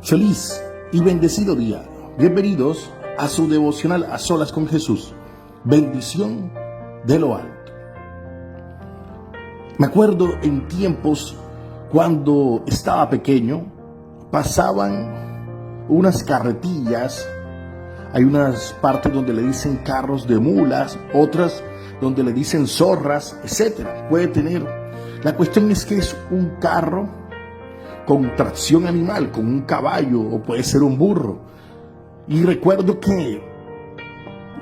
Feliz y bendecido día. Bienvenidos a su devocional A Solas con Jesús. Bendición de lo alto. Me acuerdo en tiempos cuando estaba pequeño, pasaban unas carretillas. Hay unas partes donde le dicen carros de mulas, otras donde le dicen zorras, etcétera. Puede tener. La cuestión es que es un carro con tracción animal, con un caballo o puede ser un burro. Y recuerdo que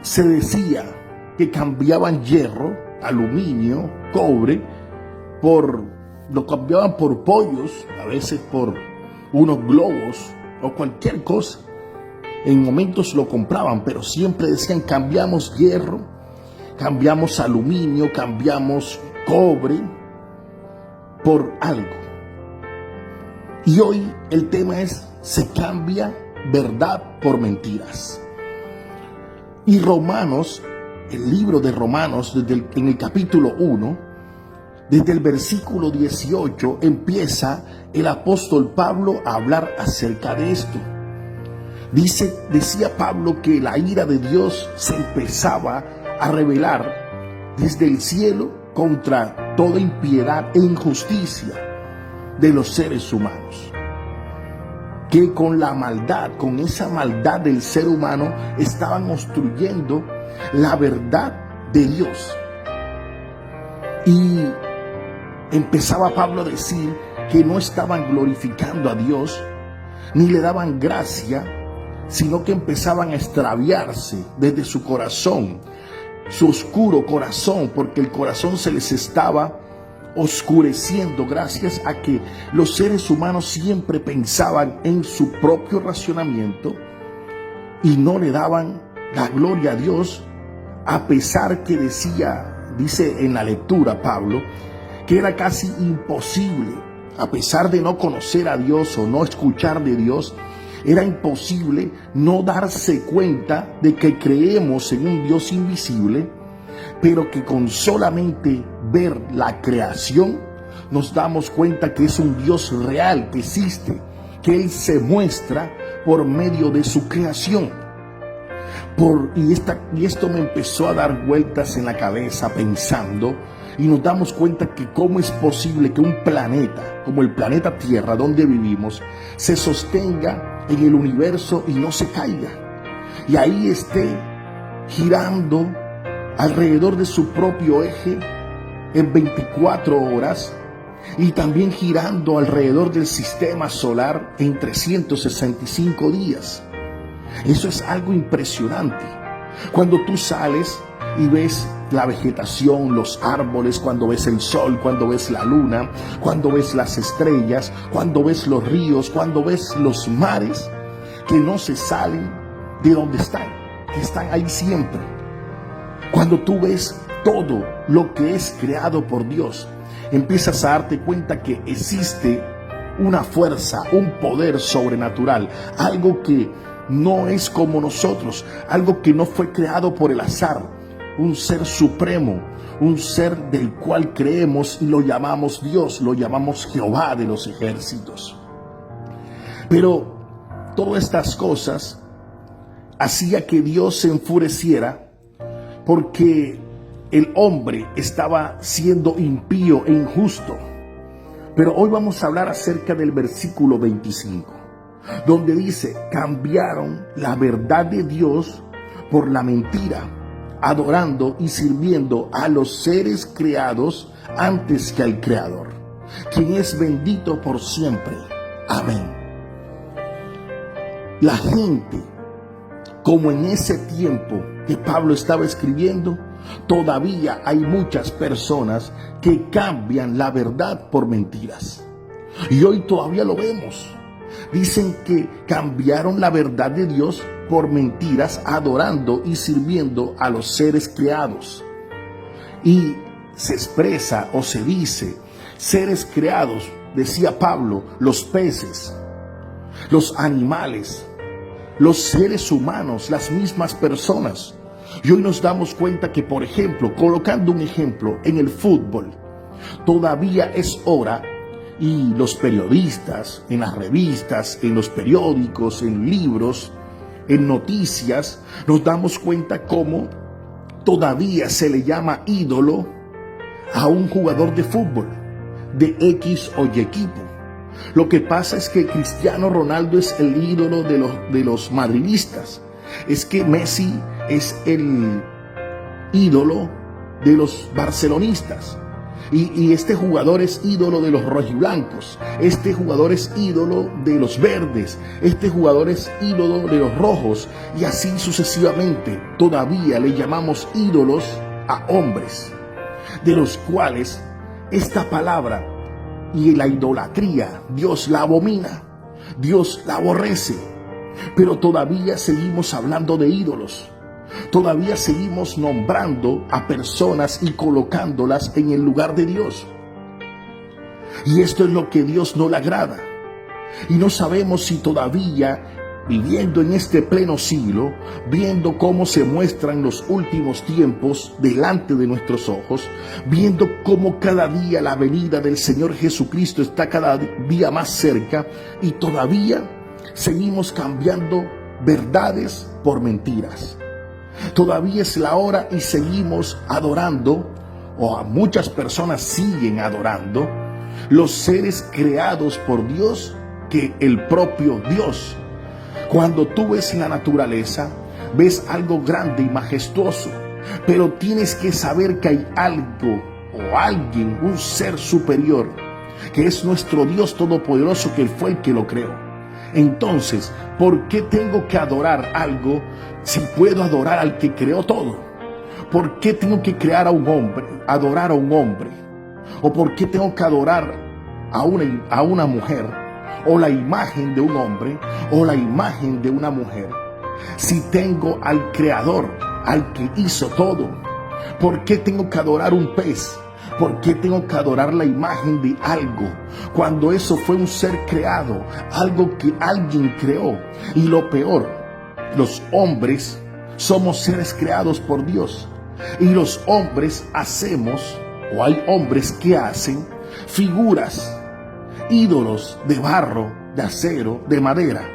se decía que cambiaban hierro, aluminio, cobre, lo cambiaban por pollos, a veces por unos globos o cualquier cosa. En momentos lo compraban, pero siempre decían cambiamos hierro, cambiamos aluminio, cambiamos cobre por algo. Y hoy el tema es, se cambia verdad por mentiras. Y Romanos, el libro de Romanos, en el capítulo 1, desde el versículo 18, empieza el apóstol Pablo a hablar acerca de esto. Decía Pablo que la ira de Dios se empezaba a revelar desde el cielo contra toda impiedad e injusticia de los seres humanos, que con la maldad, con esa maldad del ser humano, estaban obstruyendo la verdad de Dios. Y empezaba Pablo a decir que no estaban glorificando a Dios, ni le daban gracia, sino que empezaban a extraviarse desde su corazón, su oscuro corazón, porque el corazón se les estaba oscureciendo gracias a que los seres humanos siempre pensaban en su propio racionamiento y no le daban la gloria a Dios, a pesar que dice en la lectura Pablo, que era casi imposible, a pesar de no conocer a Dios o no escuchar de Dios, era imposible no darse cuenta de que creemos en un Dios invisible, pero que con solamente ver la creación nos damos cuenta que es un Dios real, que existe, que Él se muestra por medio de su creación. Y esto me empezó a dar vueltas en la cabeza pensando, y nos damos cuenta que cómo es posible que un planeta como el planeta Tierra donde vivimos se sostenga en el universo y no se caiga, y ahí esté girando alrededor de su propio eje en 24 horas y también girando alrededor del sistema solar en 365 días. Eso es algo impresionante. Cuando tú sales y ves la vegetación, los árboles, cuando ves el sol, cuando ves la luna, cuando ves las estrellas, cuando ves los ríos, cuando ves los mares, que no se salen de donde están, que están ahí siempre. Cuando tú ves todo lo que es creado por Dios, empiezas a darte cuenta que existe una fuerza, un poder sobrenatural, algo que no es como nosotros, algo que no fue creado por el azar, un ser supremo, un ser del cual creemos y lo llamamos Dios, lo llamamos Jehová de los ejércitos. Pero todas estas cosas hacía que Dios se enfureciera porque el hombre estaba siendo impío e injusto. Pero hoy vamos a hablar acerca del versículo 25, donde dice, cambiaron la verdad de Dios por la mentira, adorando y sirviendo a los seres creados antes que al Creador, quien es bendito por siempre. Amén. La gente, como en ese tiempo que Pablo estaba escribiendo, todavía hay muchas personas que cambian la verdad por mentiras. Y hoy todavía lo vemos. Dicen que cambiaron la verdad de Dios por mentiras, adorando y sirviendo a los seres creados. Y se expresa o se dice, seres creados, decía Pablo, los peces, los animales, los seres humanos, las mismas personas. Y hoy nos damos cuenta que, por ejemplo, colocando un ejemplo en el fútbol, todavía es hora Y los periodistas, en las revistas, en los periódicos, en libros, en noticias, nos damos cuenta cómo todavía se le llama ídolo a un jugador de fútbol de X o Y equipo. Lo que pasa es que Cristiano Ronaldo es el ídolo de los madridistas. Es que Messi es el ídolo de los barcelonistas. Y este jugador es ídolo de los rojiblancos. Este jugador es ídolo de los verdes. Este jugador es ídolo de los rojos. Y así sucesivamente. Todavía le llamamos ídolos a hombres, de los cuales esta palabra y la idolatría, Dios la abomina, Dios la aborrece. Pero todavía seguimos hablando de ídolos. Todavía seguimos nombrando a personas y colocándolas en el lugar de Dios. Y esto es lo que Dios no le agrada. Y no sabemos si todavía, viviendo en este pleno siglo, viendo cómo se muestran los últimos tiempos delante de nuestros ojos, viendo cómo cada día la venida del Señor Jesucristo está cada día más cerca, y todavía seguimos cambiando verdades por mentiras. Todavía es la hora y seguimos adorando, o a muchas personas siguen adorando, los seres creados por Dios que el propio Dios. Cuando tú ves la naturaleza, ves algo grande y majestuoso, pero tienes que saber que hay algo o alguien, un ser superior, que es nuestro Dios todopoderoso, que Él fue el que lo creó. Entonces, ¿por qué tengo que adorar algo si puedo adorar al que creó todo? ¿Por qué tengo que adorar a un hombre? ¿O por qué tengo que adorar a una mujer? ¿O la imagen de un hombre? ¿O la imagen de una mujer? Si tengo al Creador, al que hizo todo. ¿Por qué tengo que adorar un pez? ¿Por qué tengo que adorar la imagen de algo cuando eso fue un ser creado, algo que alguien creó? Y lo peor, los hombres somos seres creados por Dios, y los hombres hacemos, o hay hombres que hacen, figuras, ídolos de barro, de acero, de madera.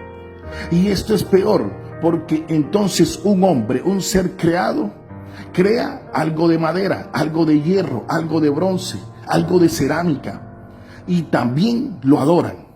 Y esto es peor, porque entonces un hombre, un ser creado, crea algo de madera, algo de hierro, algo de bronce, algo de cerámica, y también lo adoran.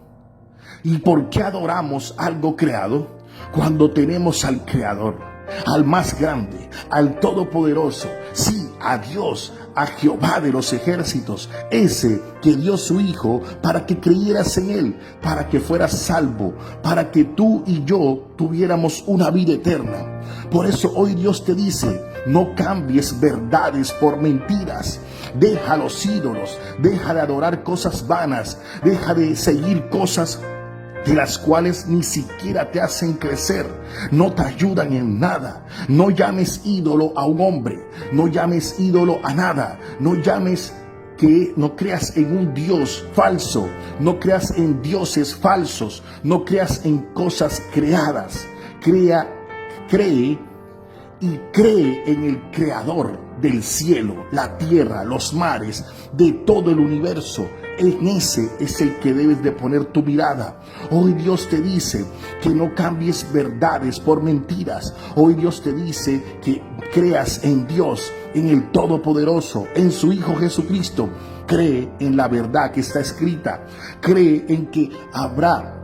¿Y por qué adoramos algo creado cuando tenemos al Creador, al más grande, al Todopoderoso? Sí, a Dios, a Jehová de los ejércitos, ese que dio su Hijo para que creyeras en Él, para que fueras salvo, para que tú y yo tuviéramos una vida eterna. Por eso hoy Dios te dice: no cambies verdades por mentiras. Deja los ídolos, deja de adorar cosas vanas, deja de seguir cosas de las cuales ni siquiera te hacen crecer, no te ayudan en nada. No llames ídolo a un hombre, no llames ídolo a nada, no creas en un Dios falso, no creas en dioses falsos, no creas en cosas creadas. Cree en el Creador del cielo, la tierra, los mares, de todo el universo. En ese es el que debes de poner tu mirada. Hoy Dios te dice que no cambies verdades por mentiras. Hoy Dios te dice que creas en Dios, en el Todopoderoso, en su Hijo Jesucristo. Cree en la verdad que está escrita. Cree en que habrá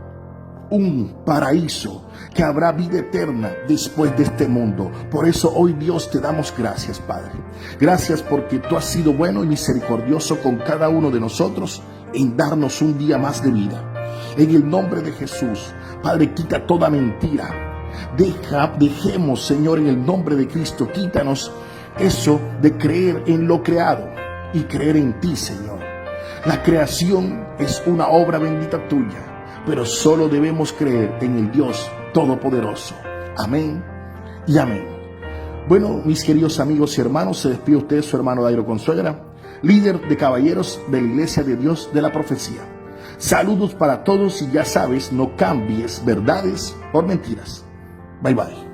un paraíso, que habrá vida eterna después de este mundo. Por eso hoy Dios te damos gracias, Padre. Gracias porque tú has sido bueno y misericordioso con cada uno de nosotros en darnos un día más de vida. En el nombre de Jesús, Padre, quita toda mentira. Dejemos, Señor, en el nombre de Cristo, quítanos eso de creer en lo creado y creer en ti, Señor. La creación es una obra bendita tuya, pero solo debemos creer en el Dios Todopoderoso. Amén y amén. Bueno, mis queridos amigos y hermanos, se despide usted su hermano Dairo Consuegra, líder de caballeros de la Iglesia de Dios de la Profecía. Saludos para todos y ya sabes, no cambies verdades por mentiras. Bye bye.